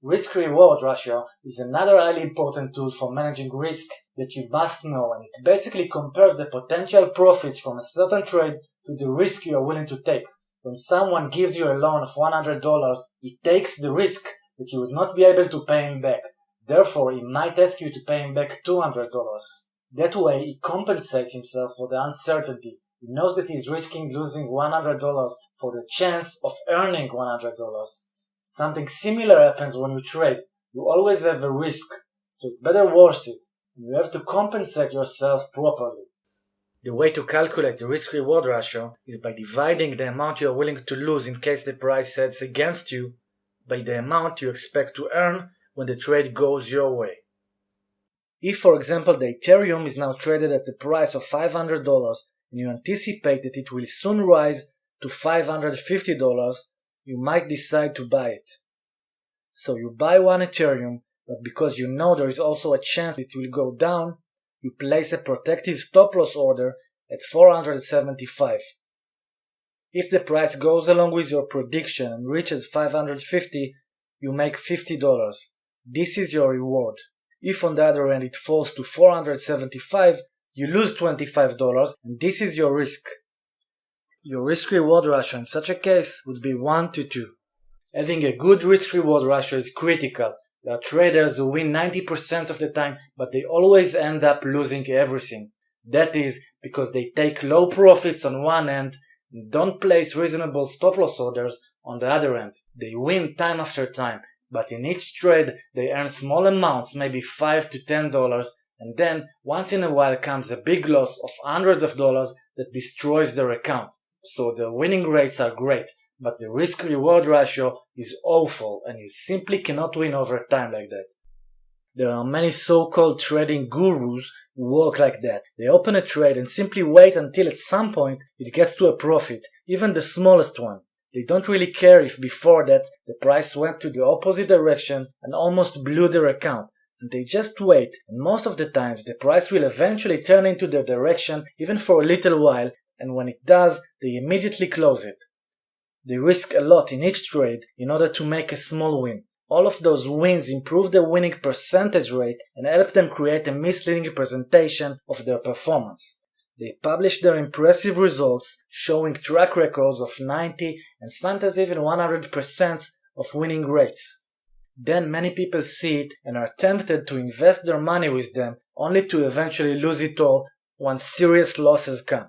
Risk-reward ratio is another highly important tool for managing risk that you must know, and it basically compares the potential profits from a certain trade to the risk you are willing to take. When someone gives you a loan of $100, he takes the risk that you would not be able to pay him back. Therefore, he might ask you to pay him back $200. That way, he compensates himself for the uncertainty. He knows that he's risking losing $100 for the chance of earning $100. Something similar happens when you trade. You always have a risk, so it's better worth it, and you have to compensate yourself properly. The way to calculate the risk-reward ratio is by dividing the amount you are willing to lose in case the price heads against you by the amount you expect to earn when the trade goes your way. If, for example, the Ethereum is now traded at the price of $500 and you anticipate that it will soon rise to $550, you might decide to buy it. So you buy one Ethereum, but because you know there is also a chance it will go down, you place a protective stop-loss order at $475. If the price goes along with your prediction and reaches $550, you make $50. This is your reward. If on the other hand it falls to $475, you lose $25, and this is your risk. Your risk-reward ratio in such a case would be 1 to 2. Having a good risk-reward ratio is critical. There are traders who win 90% of the time, but they always end up losing everything. That is because they take low profits on one end and don't place reasonable stop-loss orders on the other end. They win time after time, but in each trade they earn small amounts, maybe $5 to $10, and then once in a while comes a big loss of hundreds of dollars that destroys their account. So the winning rates are great, but the risk-reward ratio is awful and you simply cannot win over time like that. There are many so-called trading gurus who work like that. They open a trade and simply wait until at some point it gets to a profit, even the smallest one. They don't really care if before that the price went to the opposite direction and almost blew their account. And they just wait, and most of the times the price will eventually turn into their direction even for a little while, and when it does, they immediately close it. They risk a lot in each trade in order to make a small win. All of those wins improve their winning percentage rate and help them create a misleading presentation of their performance. They publish their impressive results, showing track records of 90 and sometimes even 100% of winning rates. Then many people see it and are tempted to invest their money with them, only to eventually lose it all once serious losses come.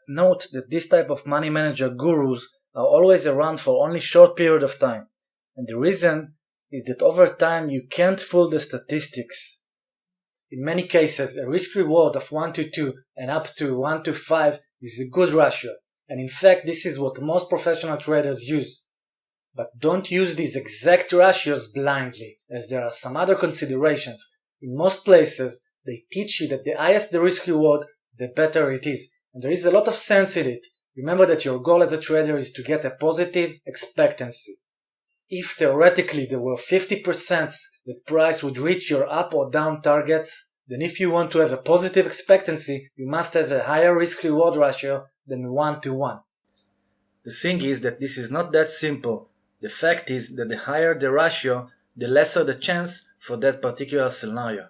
Note that this type of money manager gurus are always around for only short period of time, and the reason is that over time you can't fool the statistics. In many cases, a risk-reward of 1 to 2 and up to 1 to 5 is a good ratio, and in fact this is what most professional traders use. But don't use these exact ratios blindly, as there are some other considerations. In most places, they teach you that the higher the risk-reward, the better it is, and there is a lot of sense in it. Remember that your goal as a trader is to get a positive expectancy. If theoretically there were 50% that price would reach your up or down targets, then if you want to have a positive expectancy, you must have a higher risk-reward ratio than 1 to 1. The thing is that this is not that simple. The fact is that the higher the ratio, the lesser the chance for that particular scenario.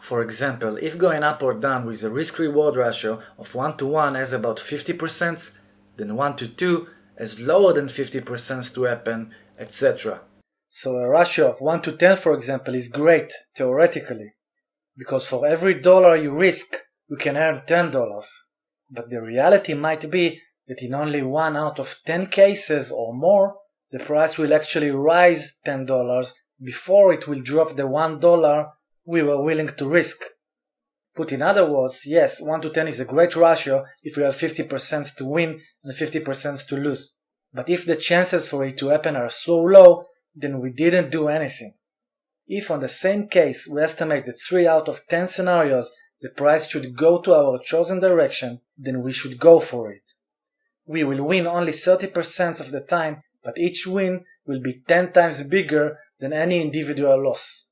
For example, if going up or down with a risk-reward ratio of 1 to 1 has about 50%, then 1 to 2 has lower than 50% to happen, etc. So a ratio of 1 to 10, for example, is great, theoretically, because for every dollar you risk, you can earn $10. But the reality might be that in only 1 out of 10 cases or more, the price will actually rise $10 before it will drop the $1 we were willing to risk. Put in other words, yes, 1 to 10 is a great ratio if you have 50% to win and 50% to lose. But if the chances for it to happen are so low, then we didn't do anything. If on the same case we estimate that 3 out of 10 scenarios the price should go to our chosen direction, then we should go for it. We will win only 30% of the time, but each win will be 10 times bigger than any individual loss.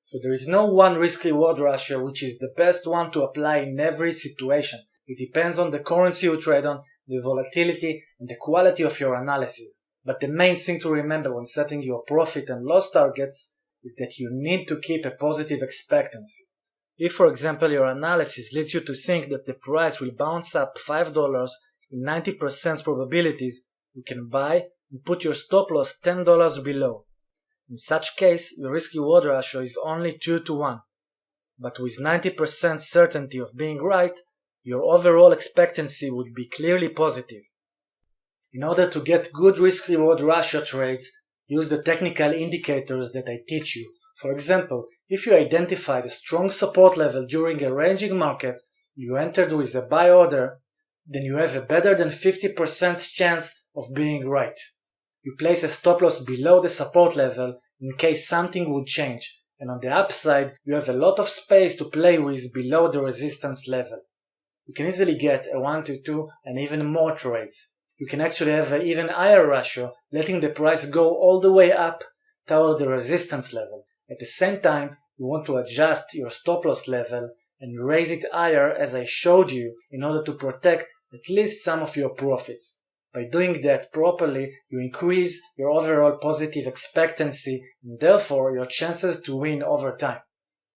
So there is no one risk-reward ratio which is the best one to apply in every situation. It depends on the currency you trade on, the volatility, and the quality of your analysis. But the main thing to remember when setting your profit and loss targets is that you need to keep a positive expectancy. If, for example, your analysis leads you to think that the price will bounce up $5 in 90% probabilities, you can buy and put your stop loss $10 below. In such case, your risk-reward ratio is only 2 to 1. But with 90% certainty of being right, your overall expectancy would be clearly positive. In order to get good risk-reward ratio trades, use the technical indicators that I teach you. For example, if you identified a strong support level during a ranging market, you entered with a buy order, then you have a better than 50% chance of being right. You place a stop loss below the support level in case something would change, and on the upside, you have a lot of space to play with below the resistance level. You can easily get a 1 to 2 and even more trades. You can actually have an even higher ratio, letting the price go all the way up toward the resistance level. At the same time, you want to adjust your stop loss level and raise it higher as I showed you in order to protect at least some of your profits. By doing that properly, you increase your overall positive expectancy and therefore your chances to win over time.